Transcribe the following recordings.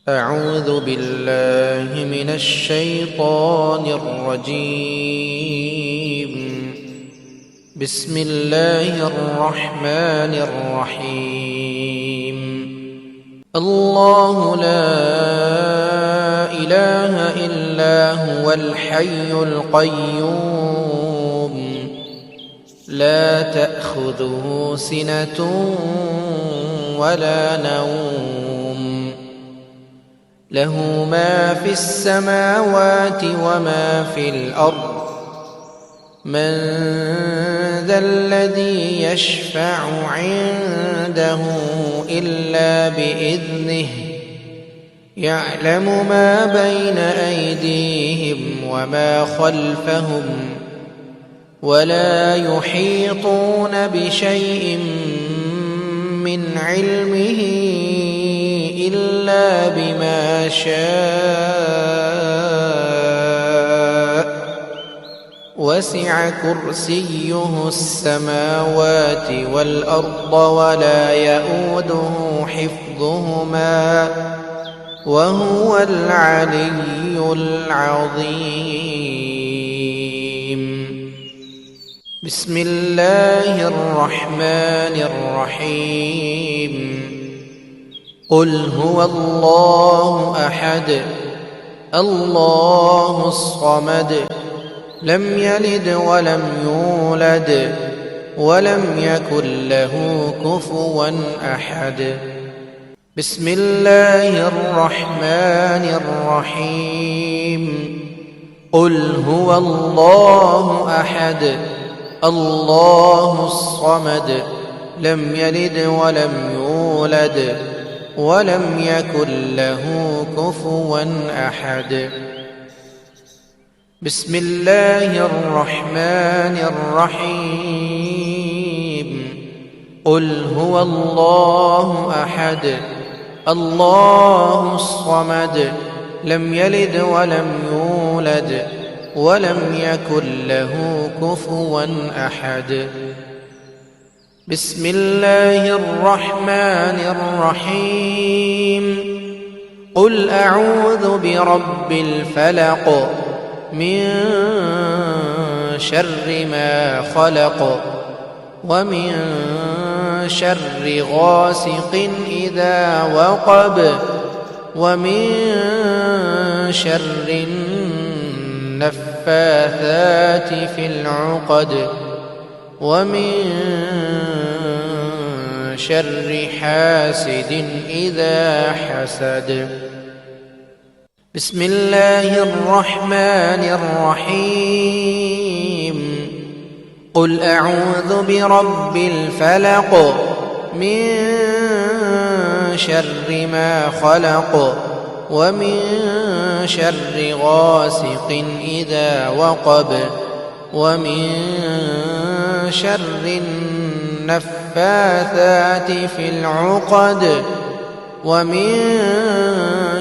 أعوذ بالله من الشيطان الرجيم. بسم الله الرحمن الرحيم. الله لا إله إلا هو الحي القيوم لا تأخذه سنة ولا نوم له ما في السماوات وما في الأرض من ذا الذي يشفع عنده إلا بإذنه يعلم ما بين أيديهم وما خلفهم ولا يحيطون بشيء من علمه إلا بما شاء وسع كرسيه السماوات والأرض ولا يئوده حفظهما وهو العلي العظيم. بسم الله الرحمن الرحيم. قل هو الله أحد الله الصمد لم يلد ولم يولد ولم يكن له كفوا أحد. بسم الله الرحمن الرحيم. قل هو الله أحد الله الصمد لم يلد ولم يولد ولم يكن له كفوا أحد. بسم الله الرحمن الرحيم. قل هو الله أحد الله الصمد لم يلد ولم يولد ولم يكن له كفوا أحد. بسم الله الرحمن الرحيم. قل أعوذ برب الفلق من شر ما خلق ومن شر غاسق إذا وقب ومن شر النفاثات في العقد ومن شر حاسد إذا حسد. بسم الله الرحمن الرحيم. قل أعوذ برب الفلق من شر ما خلق ومن شر غاسق إذا وقب ومن شر النفاثات في العقد ومن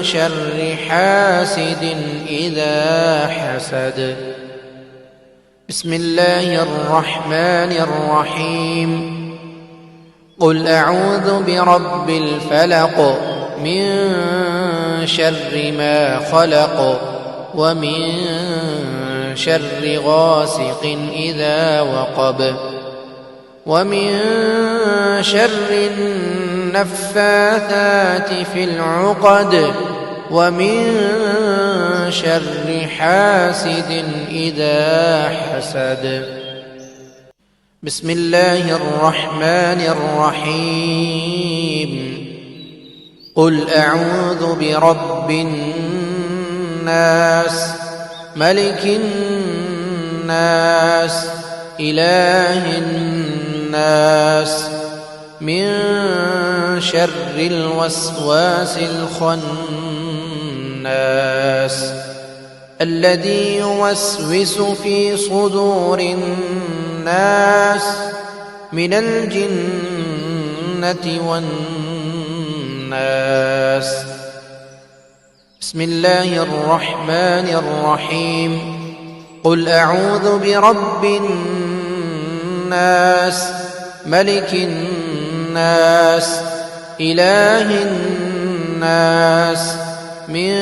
شر حاسد إذا حسد. بسم الله الرحمن الرحيم. قل أعوذ برب الفلق من شر ما خلق ومن شر غاسق إذا وقب ومن شر النفاثات في العقد ومن شر حاسد إذا حسد. بسم الله الرحمن الرحيم. قل أعوذ برب الناس ملك الناس إله الناس من شر الوسواس الخناس الذي يوسوس في صدور الناس من الجنة والناس. بسم الله الرحمن الرحيم. قل أعوذ برب الناس ملك الناس إله الناس من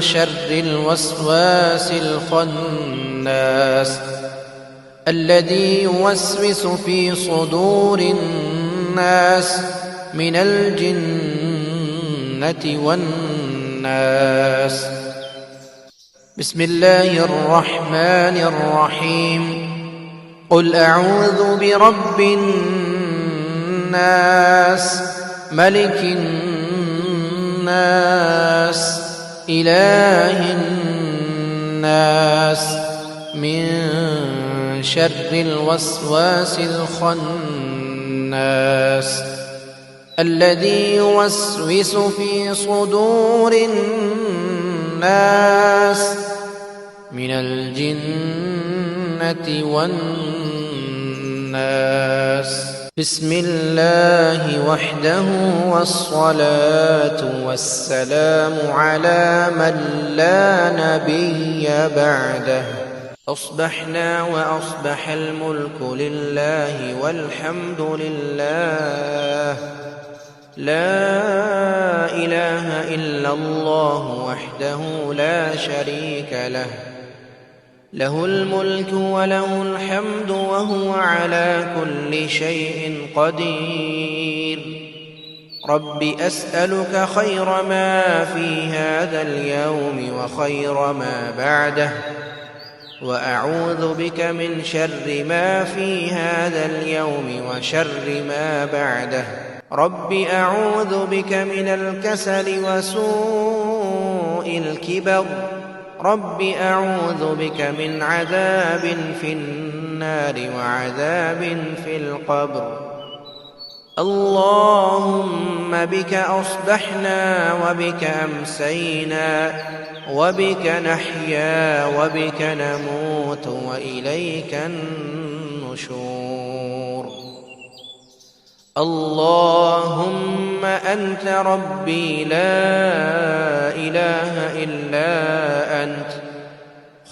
شر الوسواس الخناس الذي يوسوس في صدور الناس من الجنة والناس. بسم الله الرحمن الرحيم. قل أعوذ برب الناس ملك الناس إله الناس من شر الوسواس الخناس الذي يوسوس في صدور الناس من الجنة والناس. بسم الله وحده والصلاة والسلام على من لا نبي بعده. أصبحنا وأصبح الملك لله والحمد لله، لا إله إلا الله وحده لا شريك له، له الملك وله الحمد وهو على كل شيء قدير. رب أسألك خير ما في هذا اليوم وخير ما بعده، وأعوذ بك من شر ما في هذا اليوم وشر ما بعده. رب أعوذ بك من الكسل وسوء الكبر. رب أعوذ بك من عذاب في النار وعذاب في القبر. اللهم بك أصبحنا وبك أمسينا وبك نحيا وبك نموت وإليك النشور. اللهم أنت ربي لا إله إلا أنت،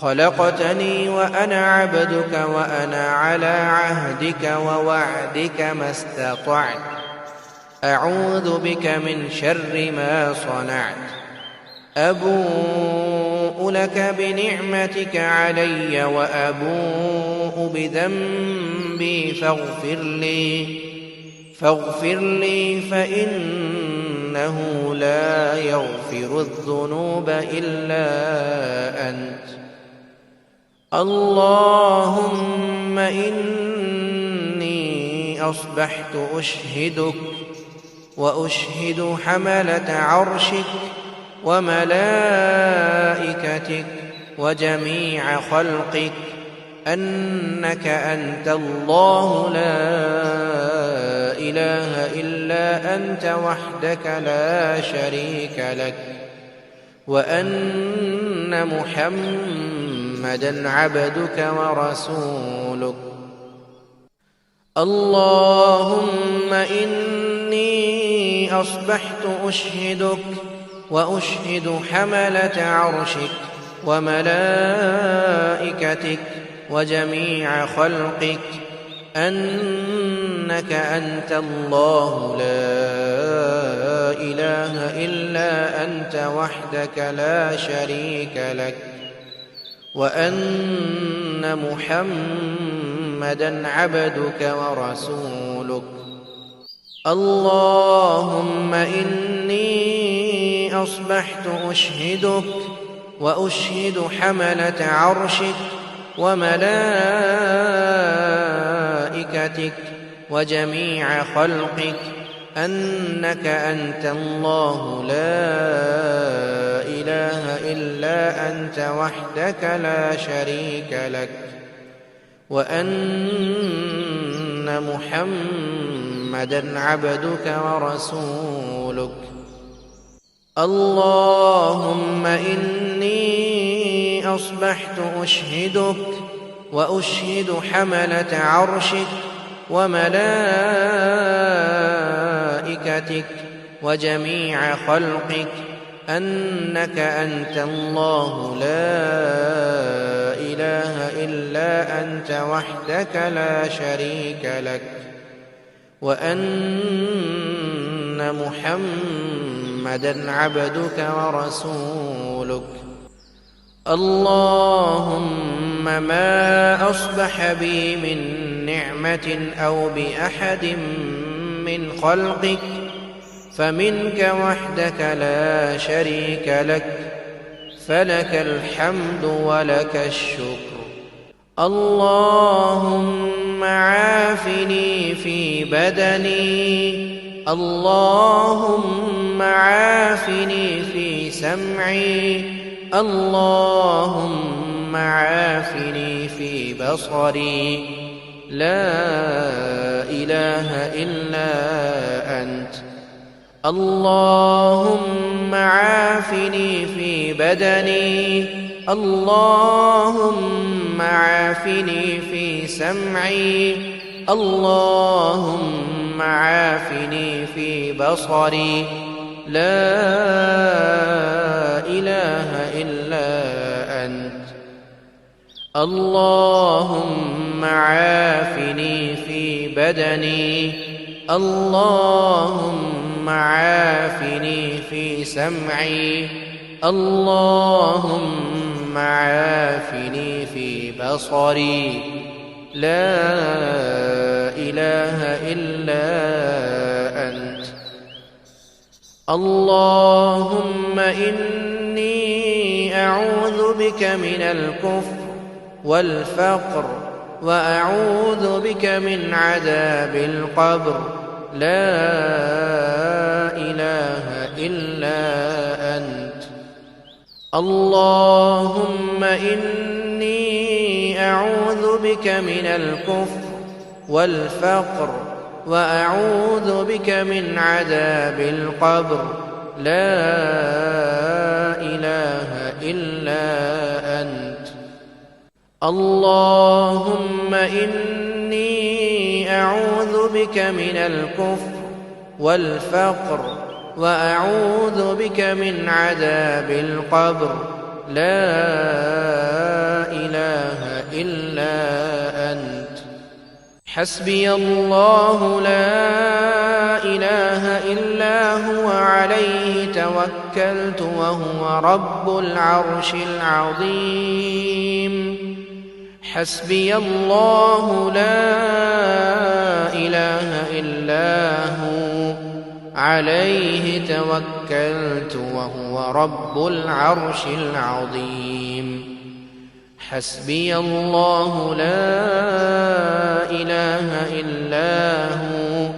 خلقتني وأنا عبدك وأنا على عهدك ووعدك ما استطعت. أعوذ بك من شر ما صنعت. أبوء لك بنعمتك علي وأبوء بذنبي فاغفر لي فإنه لا يغفر الذنوب إلا أنت. اللهم إني أصبحت أشهدك وأشهد حملة عرشك وملائكتك وجميع خلقك أنك أنت الله لا إله إلا أنت وحدك لا شريك لك، وأن محمدًا عبدك ورسولك. اللهم إني أصبحت أشهدك وأشهد حملة عرشك وملائكتك وجميع خلقك أنك أنت الله لا إله إلا أنت وحدك لا شريك لك، وأن محمدًا عبدك ورسولك. اللهم إني أصبحت أشهدك وأشهد حملة عرشك وملائكتك وجميع خلقك أنك أنت الله لا إله إلا أنت وحدك لا شريك لك، وأن محمدًا عبدك ورسولك. اللهم إني أصبحت أشهدك وأشهد حملة عرشك وملائكتك وجميع خلقك أنك أنت الله لا إله إلا أنت وحدك لا شريك لك، وأن محمدًا محمدًا عبدك ورسولك. اللهم ما أصبح بي من نعمة أو بأحد من خلقك فمنك وحدك لا شريك لك، فلك الحمد ولك الشكر. اللهم عافني في بدني، اللهم عافني في سمعي، اللهم عافني في بصري. لا إله إلا أنت. اللهم عافني في بدني، اللهم عافني في سمعي، اللهم عافني في بصري. لا إله إلا أنت. اللهم عافني في بدني، اللهم عافني في سمعي، اللهم عافني في بصري. لا إله إلا أنت. اللهم إني أعوذ بك من الكفر والفقر، وأعوذ بك من عذاب القبر. لا إله إلا أنت. اللهم إني أعوذ بك من الكفر والفقر، وأعوذ بك من عذاب القبر. لا إله إلا أنت. اللهم إني أعوذ بك من الكفر والفقر، وأعوذ بك من عذاب القبر. لا إله إلا أنت. حسبي الله لا إله إلا هو عليه توكلت وهو رب العرش العظيم. حسبي الله لا إله إلا هو عليه توكلت وهو رب العرش العظيم. حسبي الله لا إله إلا هو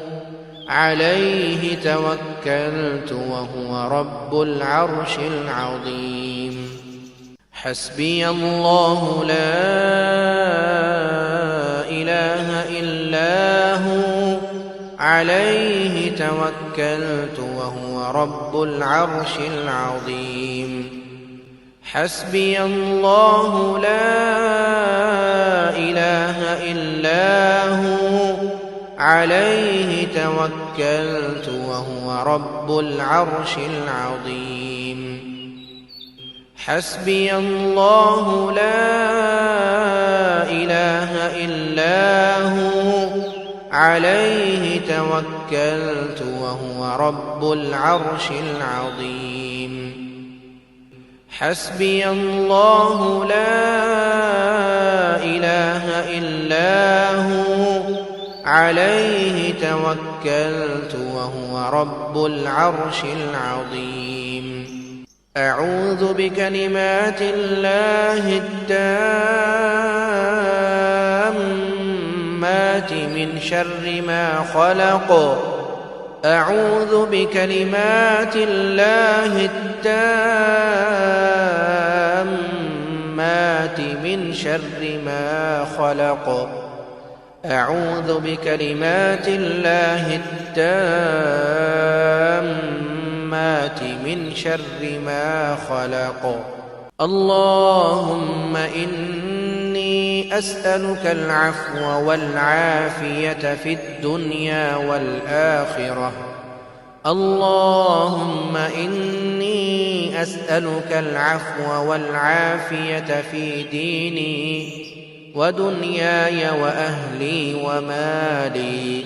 عليه توكلت وهو رب العرش العظيم. حسبي الله لا إله إلا هو عليه توكلت وهو رب العرش العظيم. حسبي الله لا إله إلا هو عليه توكلت وهو رب العرش العظيم. حسبي الله لا إله إلا هو عليه توكلت وهو رب العرش العظيم. حسبي الله لا إله إلا هو عليه توكلت وهو رب العرش العظيم. أعوذ بكلمات الله التامات من شر ما خلق. أعوذ بكلمات الله التامات من شر ما خلق. أعوذ بكلمات الله التامات من شر ما خلق. اللهم إني أسألك العفو والعافية في الدنيا والآخرة. اللهم إني أسألك العفو والعافية في ديني ودنياي وأهلي ومالي.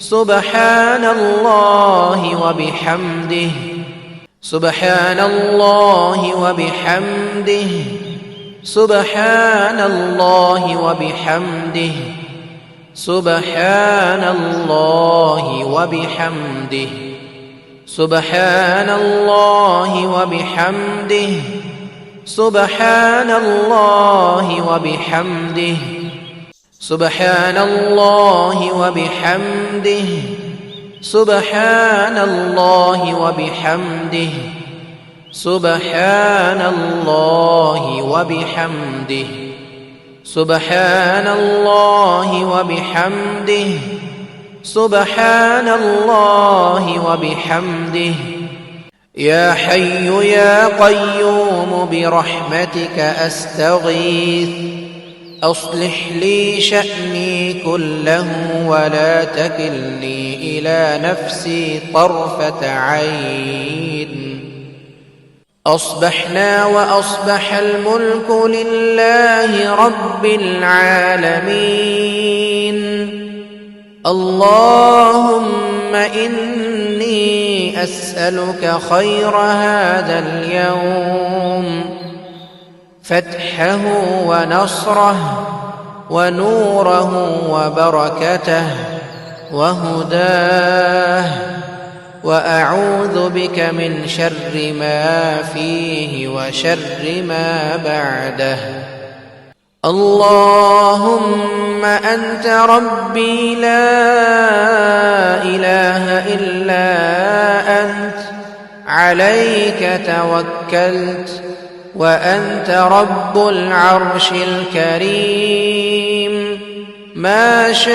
سبحان الله وبحمده سبحان الله وبحمده سبحان الله وبحمده سبحان الله وبحمده سبحان الله وبحمده سبحان الله وبحمده سبحان الله وبحمده سبحان الله وبحمده سبحان الله وبحمده سبحان الله وبحمده سبحان الله وبحمده يا حي يا قيوم برحمتك أستغيث أصلح لي شأني كله ولا تكلني إلى نفسي طرفة عين أصبحنا وأصبح الملك لله رب العالمين اللهم إني أسألك خير هذا اليوم فتحه ونصره ونوره وبركته وهداه وأعوذ بك من شر ما فيه وشر ما بعده اللهم أنت ربي لا إله إلا أنت عليك توكلت وأنت رب العرش الكريم ما شاء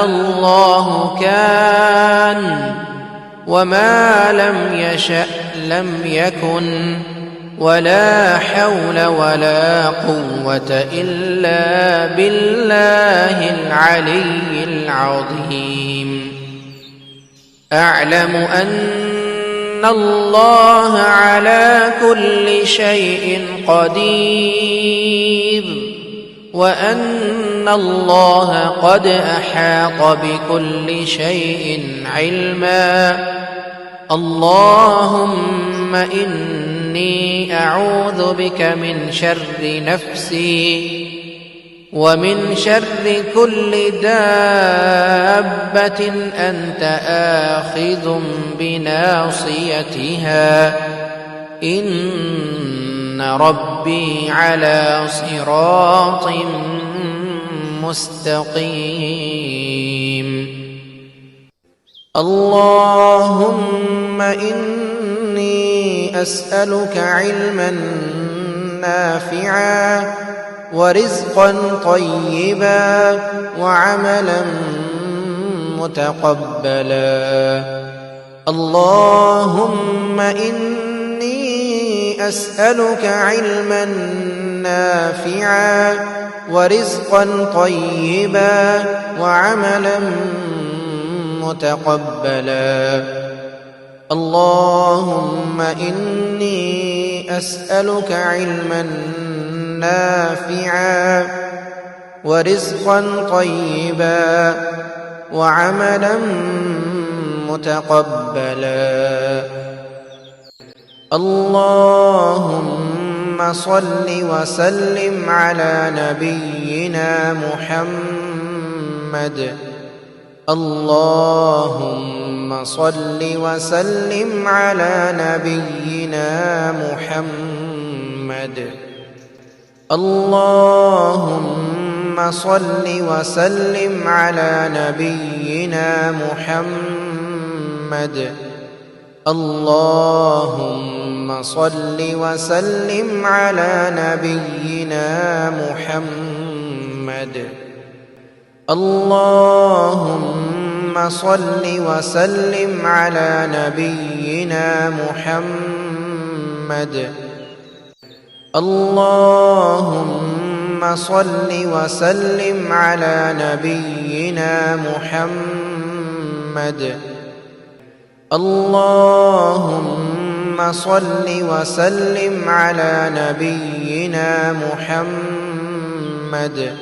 الله كان وما لم يشأ لم يكن ولا حول ولا قوة إلا بالله العلي العظيم أعلم أن الله على كل شيء قدير وأن الله قد أحاط بكل شيء علما اللهم إني أعوذ بك من شر نفسي ومن شر كل دابة أنت آخذ بناصيتها إن ربي على صراط مستقيم اللهم إني أسألك علما نافعا ورزقا طيبا وعملا متقبلا اللهم إني أسألك علما نافعا ورزقا طيبا وعملا متقبلا اللهم إني أسألك علما نافعا ورزقا طيبا وعملا متقبلا اللهم صل وسلم على نبينا محمد اللهم صل وسلم على نبينا محمد اللهم صل وسلم على نبينا محمد اللهم صل وسلم على نبينا محمد اللهم صل وسلم على نبينا محمد اللهم صل وسلم على نبينا محمد اللهم صل وسلم على نبينا محمد